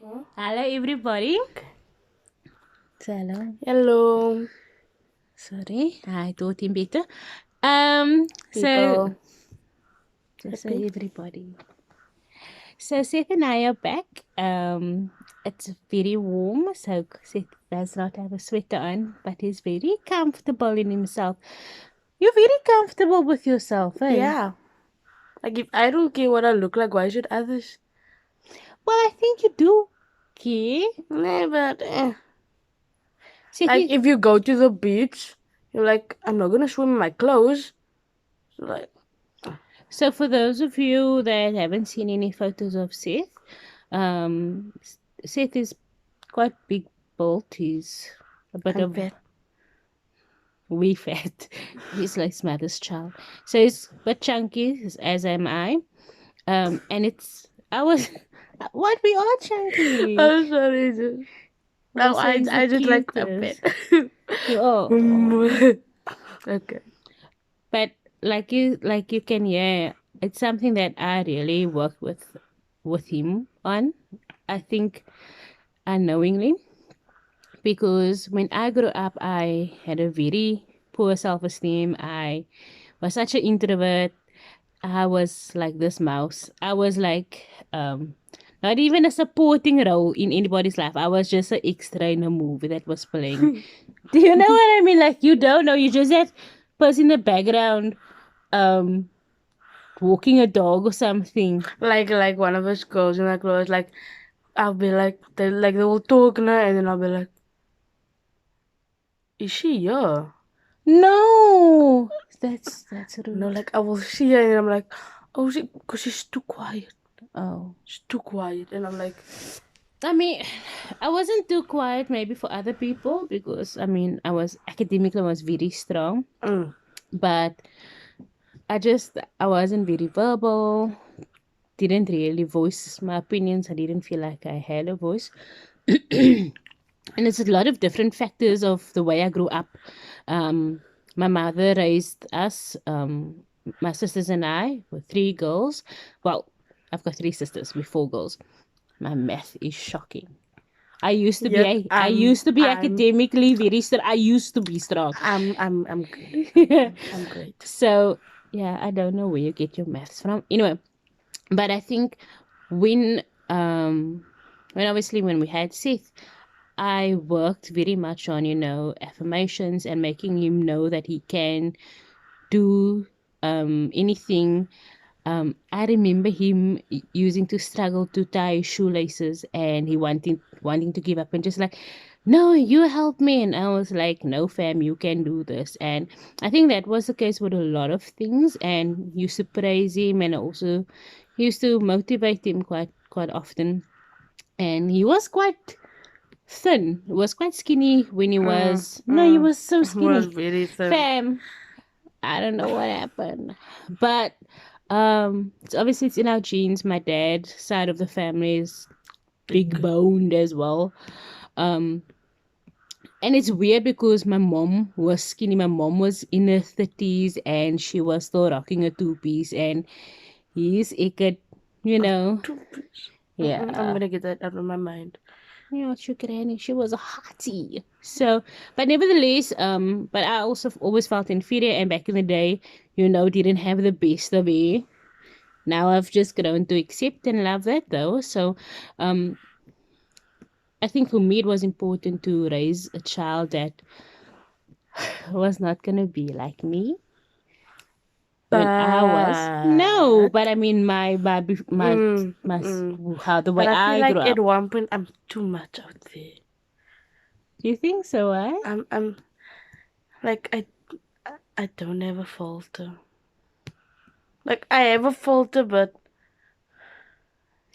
Huh? Hello, everybody. Hello. Hello, Sorry, I thought him better. So people. just say Happy? everybody. So Seth and I are back. It's very warm, so Seth does not have a sweater on, but he's very comfortable in himself. You're very comfortable with yourself, eh? Yeah. Like, if I don't care what I look like, why should others? Well, I think you do, okay? Nah, but Seth, like, if you go to the beach, you're like, I'm not gonna swim in my clothes. So, like, so for those of you that haven't seen any photos of Seth, Seth is quite big built. He's a bit I'm of fat. wee fat. He's like his mother's child. So he's a bit chunky, as am I. And it's I was what we are chunky. I'm sorry, just. Oh, No, so he's the I just like a pet. cutest. You are. Okay. But like you can hear, it's something that I really worked with him on. I think unknowingly, because when I grew up, I had a very poor self esteem. I was such an introvert. I was like this mouse. I was like not even a supporting role in anybody's life. I was just an extra in a movie that was playing. Do you know what I mean? Like you don't know, you just that person in the background um walking a dog or something. Like one of us goes in my clothes, like, I'll be like, they will talk now, and then I'll be like, is she here? No, that's No, rude. like I will see her and I'm like, oh, because she's too quiet. Oh, She's too quiet, and I'm like, I mean, I wasn't too quiet maybe for other people because I mean I was academically I was very strong, mm. but I wasn't very verbal. Didn't really voice my opinions. I didn't feel like I had a voice. And it's a lot of different factors of the way I grew up. My mother raised us, my sisters and I, were three girls. Well, I've got three sisters, we're four girls. My math is shocking. Yet I used to be academically very strong. I used to be strong. I'm good. I'm great. So yeah, I don't know where you get your maths from. Anyway, but I think when when we had Seth, I worked very much on, affirmations and making him know that he can do anything. I remember him using to struggle to tie shoelaces and he wanting to give up and just like, no, you help me. And I was like, no, fam, you can do this. And I think that was the case with a lot of things. And used to praise him and also used to motivate him quite often. And he was quite thin. He was quite skinny when he was. No, he was so Was skinny. very thin. Fam, I don't know what happened. But it's in our genes. My dad's side of the family is big Big. boned as well. Um and it's weird because my mom was skinny. My mom was in her 30s and she was still rocking a two-piece and he's a good, you know. Two piece. I'm Yeah. gonna get that out of my mind. Your granny, she was a hottie. So, but nevertheless, but I also always felt inferior, and back in the day, didn't have the best of it. Now I've just grown to accept and love that though. So, um, I think for me it was important to raise a child that was not gonna be like me when I was. No, But but I mean my mm. how the But way I feel I grew like at up. one point I'm too much out there. Do you think so? Eh? I'm like I don't ever falter. Like I ever falter, but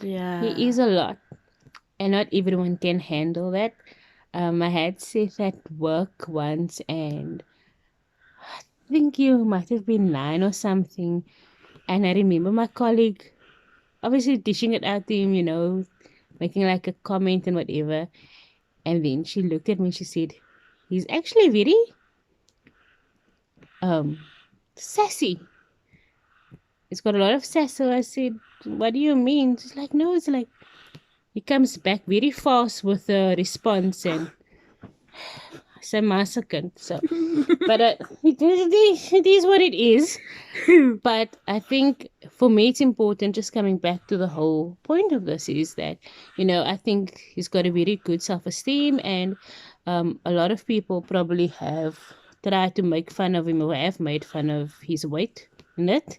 He yeah. is a lot, and not everyone can handle that. I had Seth at work once, and I think you might have been 9 or something. And I remember my colleague obviously dishing it out to him, making like a comment and whatever. And then she looked at me and she said, he's actually very um sassy. He's got a lot of sass. So I said, what do you mean? She's like, no, it's like he comes back very fast with a response and say massacre. So, but it is what it is. But I think for me, it's important, just coming back to the whole point of this, is that, I think he's got a very good self esteem, and a lot of people probably have tried to make fun of him or have made fun of his weight in it.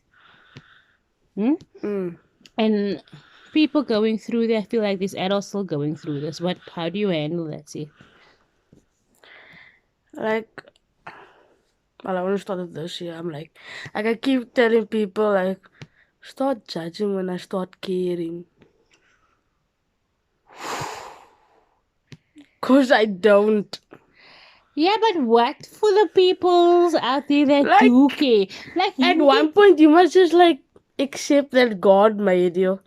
And people going through that, I feel like these adults still going through this. How do you handle that, see? Like, well, I want to start with this year. I'm like I keep telling people, like, start judging when I start caring. Because I don't. Yeah, but what for the peoples out there that Like, do care? Like, at one point, you must just, like, accept that God made you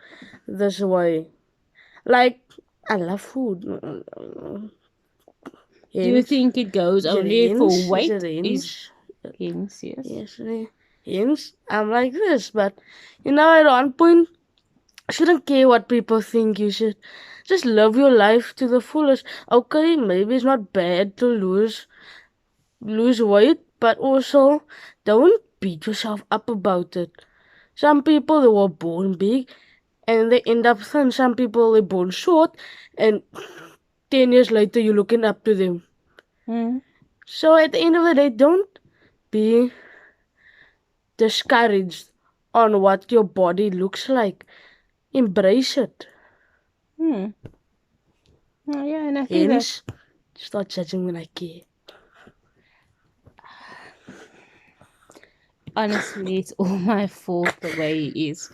this way. Like, I love food. do you think it goes only for weight? Is Hence, yes. Yes, hence, I'm like this. But, at one point, you shouldn't care what people think. You should just live your life to the fullest. Okay, maybe it's not bad to lose weight, but also don't beat yourself up about it. Some people, they were born big and they end up thin. Some people, they're born short and 10 years later you're looking up to them. So at the end of the day, don't be discouraged on what your body looks like. Embrace it. Oh, yeah, and I think Hence, start judging when I care. honestly, it's all my fault the way it is.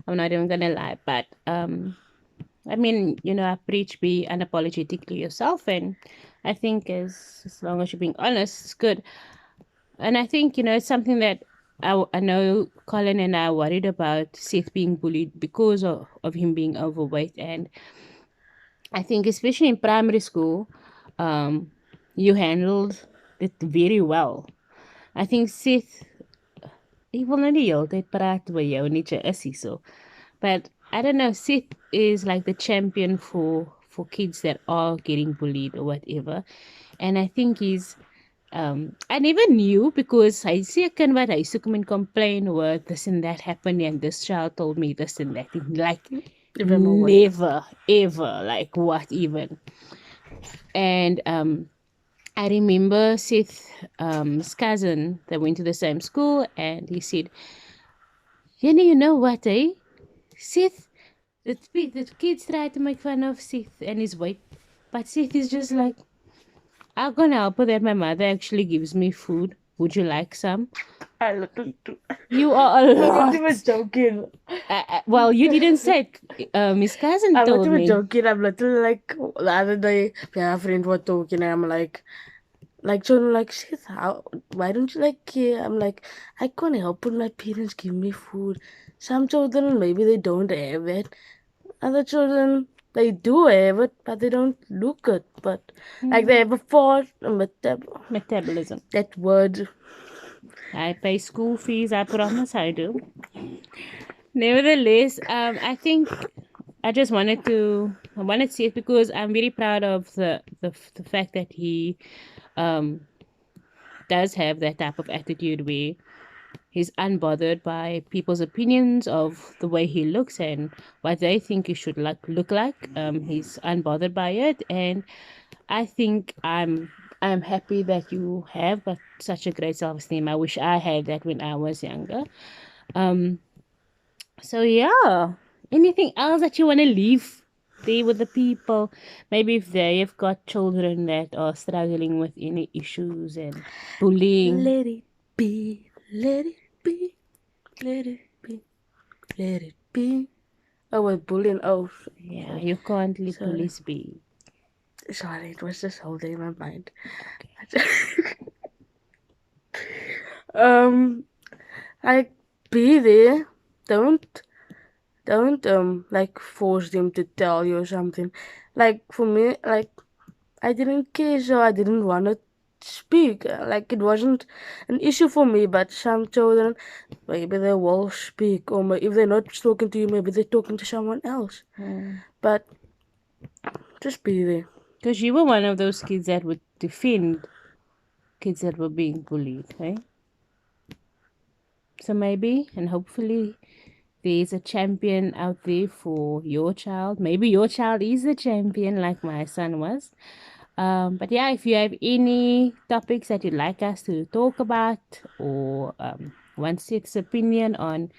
I'm not even gonna lie, but I mean, I preach be unapologetically yourself, and I think as long as you're being honest, it's good. And I think it's something that I know Colin and I are worried about Seth being bullied because of him being overweight, and I think especially in primary school, you handled it very well. I think Seth, he wil nou die hele tyd praat oor jou net jy is hierso. But I don't know, Seth is like the champion for kids that are getting bullied or whatever. And I think I never knew because I see a kind wat hy soek and complain or this and that happened and this child told me this and that. Like never, ever, like what even. And I remember Seth's cousin that went to the same school, and he said, you know what, eh? Seth, the kids try to make fun of Seth and his weight, but Seth is just like, I'm gonna help her that my mother actually gives me food. Would you like some? I literally do. You are a lot. I'm not even joking. Well, you didn't say it. His cousin I'm told not even me. joking. I'm literally like, the other day, my friend was talking, and I'm like, so I'm like, shit, why don't you like care? I'm like, I can't help it. My parents give me food. Some children, maybe they don't have it. Other children, they do have it, but they don't look it. But like they have a Metabolism. that word. I pay school fees. I promise I do. Nevertheless, I think I just wanted to see it because I'm very proud of the fact that he does have that type of attitude where he's unbothered by people's opinions of the way he looks and what they think he should look like. He's unbothered by it, and I think I'm happy that you have got such a great self-esteem. I wish I had that when I was younger. So yeah, anything else that you want to leave there with the people? Maybe if they have got children that are struggling with any issues and bullying. Let it be, let it be, let it be, let it be. Oh, we're bullying. Oh, Yeah, you can't let bullies be. sorry, it was just holding my mind. Like, be there. Don't like force them to tell you or something. Like for me, like I didn't care, so I didn't want to speak. Like it wasn't an issue for me, but some children, maybe they will speak, or if they're not talking to you, maybe they're talking to someone else. But Just be there. Because you were one of those kids that would defend kids that were being bullied, right? So maybe and hopefully there's a champion out there for your child. Maybe your child is a champion like my son was. But yeah, if you have any topics that you'd like us to talk about or want Seth's opinion on,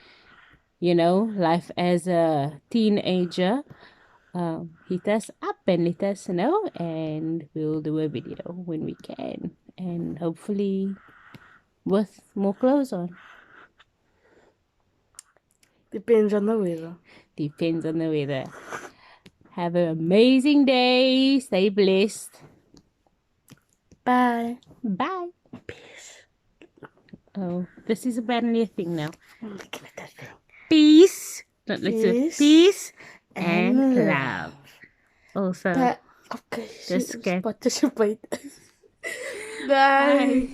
life as a teenager, hit us up and let us know, and we'll do a video when we can, and hopefully with more clothes on. Depends on the weather. Depends on the weather. Have an amazing day. Stay blessed. Bye. Bye. Peace. Oh, this is apparently a thing now. I'm looking at that thing. Peace. Not listen. Peace Peace and and love. Also, Okay, just get. participate. Bye. Bye.